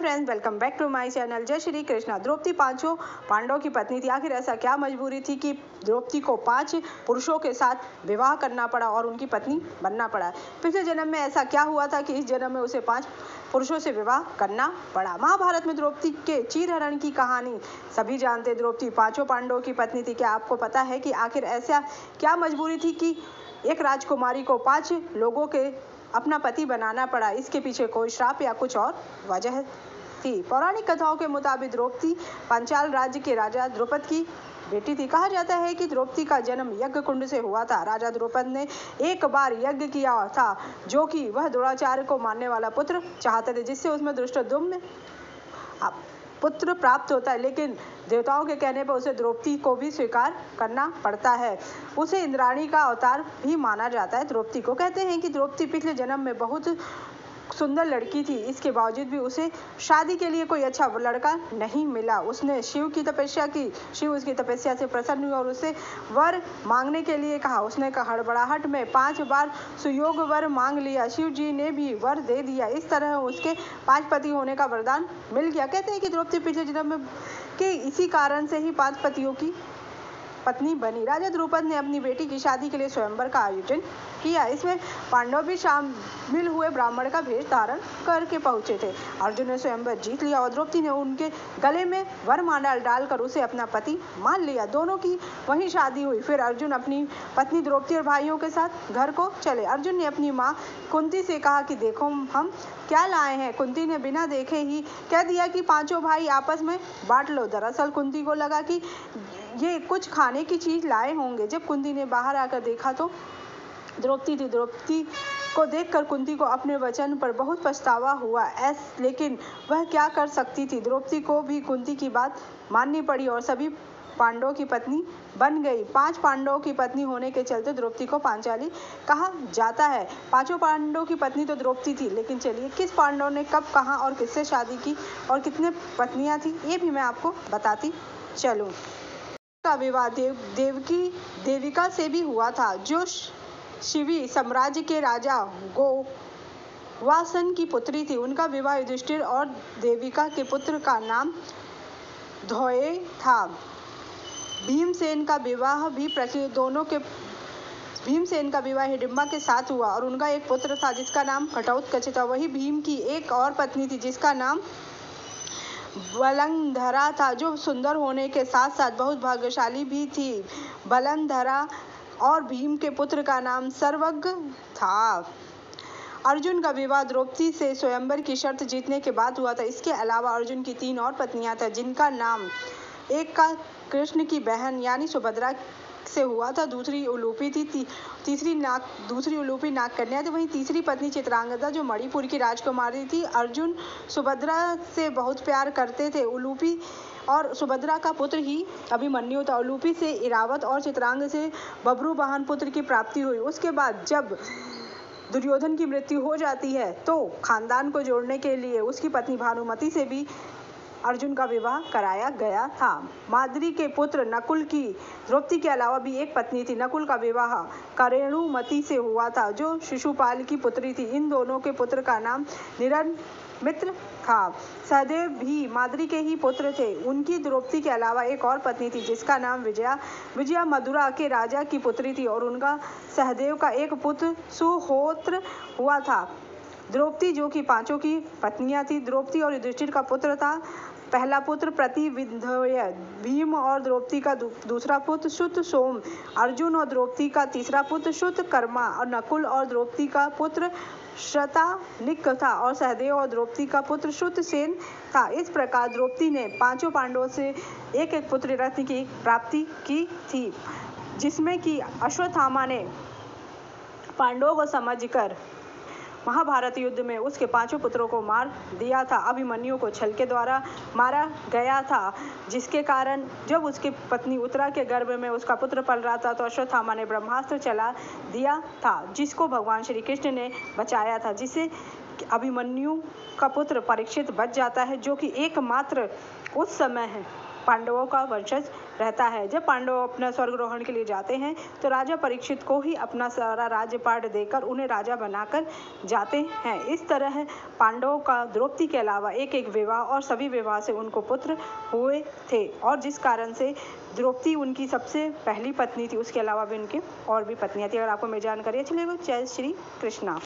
Friends, welcome back to my channel. जय श्री कृष्णा। द्रौपदी पांचों पांडवों की पत्नी थी। आखिर ऐसा क्या मजबूरी थी कि द्रौपदी को 5 पुरुषों के साथ विवाह करना पड़ा और उनकी पत्नी बनना पड़ा? पिछले जन्म में ऐसा क्या हुआ था कि इस जन्म में उसे 5 पुरुषों से विवाह करना पड़ा? महाभारत में द्रौपदी के चीरहरण की कहानी सभी जानते। द्रौपदी पांचों पांडवों की पत्नी थी। क्या आपको पता है कि आखिर ऐसा क्या मजबूरी थी कि एक राजकुमारी को 5 लोगों के अपना पति बनाना पड़ा? इसके पीछे कोई श्राप या कुछ और वजह थी? पौराणिक कथाओं के मुताबिक द्रौपदी पांचाल राज्य के राजा द्रुपद की बेटी थी। कहा जाता है कि द्रौपदी का जन्म यज्ञ कुंड से हुआ था। राजा द्रुपद ने एक बार यज्ञ किया था, जो कि वह द्रोणाचार्य को मारने वाला पुत्र चाहते थे, जिससे उसमें धृष्टद्युम्न पुत्र प्राप्त होता है, लेकिन देवताओं के कहने पर उसे द्रौपदी को भी स्वीकार करना पड़ता है। उसे इंद्राणी का अवतार भी माना जाता है। द्रौपदी को कहते हैं कि द्रौपदी पिछले जन्म में बहुत सुंदर लड़की थी। इसके बावजूद भी उसे शादी के लिए कोई अच्छा लड़का नहीं मिला। उसने शिव की तपस्या की। शिव उसकी तपस्या से प्रसन्न हुए और उससे वर मांगने के लिए कहा। उसने हड़बड़ाहट में 5 बार सुयोग वर मांग लिया। शिव जी ने भी वर दे दिया। इस तरह उसके 5 पति होने का वरदान मिल गया। कहते हैं कि द्रौपदी पिछले जन्म में के इसी कारण से ही 5 पतियों की पत्नी बनी। राजा द्रुपद ने अपनी बेटी की शादी के लिए स्वयंवर का आयोजन किया। इसमें पांडव भी शामिल हुए। ब्राह्मण का भेष धारण करके पहुंचे थे। अर्जुन ने स्वयंवर जीत लिया और द्रौपदी ने उनके गले में वरमाला डालकर उसे अपना पति मान लिया। दोनों की वहीं शादी हुई। फिर अर्जुन अपनी पत्नी द्रौपदी और भाइयों के साथ घर को चले। अर्जुन ने अपनी माँ कुंती से कहा कि देखो हम क्या लाए हैं। कुंती ने बिना देखे ही कह दिया कि 5 भाई आपस में बांट लो। दरअसल कुंती को लगा कि ये कुछ खाने की चीज लाए होंगे। जब कुंती ने बाहर आकर देखा तो द्रौपदी थी। द्रौपदी को देखकर कुंती को अपने वचन पर बहुत पछतावा हुआ, लेकिन वह क्या कर सकती थी। द्रौपदी को भी कुंती की बात माननी पड़ी और सभी पांडवों की पत्नी बन गई। 5 पांडवों की पत्नी होने के चलते द्रौपदी को पांचाली कहा जाता है। 5 पांडवों की पत्नी तो द्रौपदी थी, लेकिन चलिए किस पांडव ने कब, कहाँ और किससे शादी की और कितने पत्नियां थी, ये भी मैं आपको बताती चलूं। का विवाह देविका से भी हुआ था, जो शिवी साम्राज्य के राजा गोवासन की पुत्री थी। उनका विवाह युधिष्ठिर और देविका के पुत्र का नाम धोये था। भीमसेन का विवाह भी भीमसेन का विवाह हिडिंबा के साथ हुआ और उनका एक पुत्र था जिसका नाम घटोत्कच था। वही भीम की एक और पत्नी थी जिसका नाम बलंधरा था, जो सुंदर होने के साथ साथ बहुत भाग्यशाली भी थी। बलंधरा और भीम के पुत्र का नाम सर्वज्ञ था। अर्जुन का विवाह द्रौपदी से स्वयंवर की शर्त जीतने के बाद हुआ था। इसके अलावा अर्जुन की 3 और पत्नियां थीं, जिनका नाम एक का कृष्ण की बहन यानी सुभद्रा से हुआ था, दूसरी उलूपी थी, दूसरी उलूपी नागकन्या थी। वहीं तीसरी पत्नी चित्रांगदा, जो मणिपुर की राजकुमारी थी। अर्जुन सुभद्रा से बहुत प्यार करते थे। उलूपी और सुभद्रा का पुत्र ही अभिमन्यु था। उलूपी से इरावत और चित्रांग से बब्रुवाहन पुत्र की प्राप्ति हुई। उसके बाद जब दुर्योधन की मृत्यु हो जाती है तो खानदान को जोड़ने के लिए उसकी पत्नी भानुमति से भी अर्जुन का विवाह कराया गया था। माद्री के पुत्र नकुल की द्रौपदी के अलावा भी एक पत्नी थी। नकुल का विवाह करेणुमति से हुआ था, जो शिशुपाल की पुत्री थी। इन दोनों के पुत्र का नाम निरमित्र था। सहदेव भी माद्री के ही पुत्र थे। उनकी द्रौपदी के अलावा एक और पत्नी थी जिसका नाम विजया। विजया मदुरा के राजा की पुत्री थी और उनका सहदेव का एक पुत्र सुहोत्र हुआ था। द्रौपदी, जो कि 5 की पत्नियां थी, द्रौपदी और युधिष्ठिर का पुत्र था। पहला पुत्र प्रतिविंध्य, भीम और द्रौपदी का दूसरा पुत्र श्रुत सोम, अर्जुन और द्रौपदी का तीसरा पुत्र श्रुत कर्मा और नकुल और द्रौपदी का पुत्र शतानिक था और सहदेव और द्रौपदी का पुत्र श्रुतसेन था। इस प्रकार द्रौपदी ने 5 पांडवों से एक पुत्र रत्न की प्राप्ति की थी, जिसमें कि अश्वत्थामा ने पांडवों को समझकर महाभारत युद्ध में उसके 5 पुत्रों को मार दिया था। अभिमन्यु को छल के द्वारा मारा गया था, जिसके कारण जब उसकी पत्नी उत्तरा के गर्भ में उसका पुत्र पल रहा था तो अश्वत्थामा ने ब्रह्मास्त्र चला दिया था, जिसको भगवान श्री कृष्ण ने बचाया था, जिससे अभिमन्यु का पुत्र परीक्षित बच जाता है, जो कि एकमात्र उस समय पांडवों का वंशज रहता है। जब पांडव अपना स्वर्गारोहण के लिए जाते हैं तो राजा परीक्षित को ही अपना सारा राज्यपाट देकर उन्हें राजा बनाकर जाते हैं। इस तरह पांडवों का द्रौपदी के अलावा एक विवाह और सभी विवाह से उनको पुत्र हुए थे, और जिस कारण से द्रौपदी उनकी सबसे पहली पत्नी थी। उसके अलावा भी उनके और भी पत्नियां थी। अगर आपको मेरी जानकारी अच्छी लगी, जय श्री कृष्णा।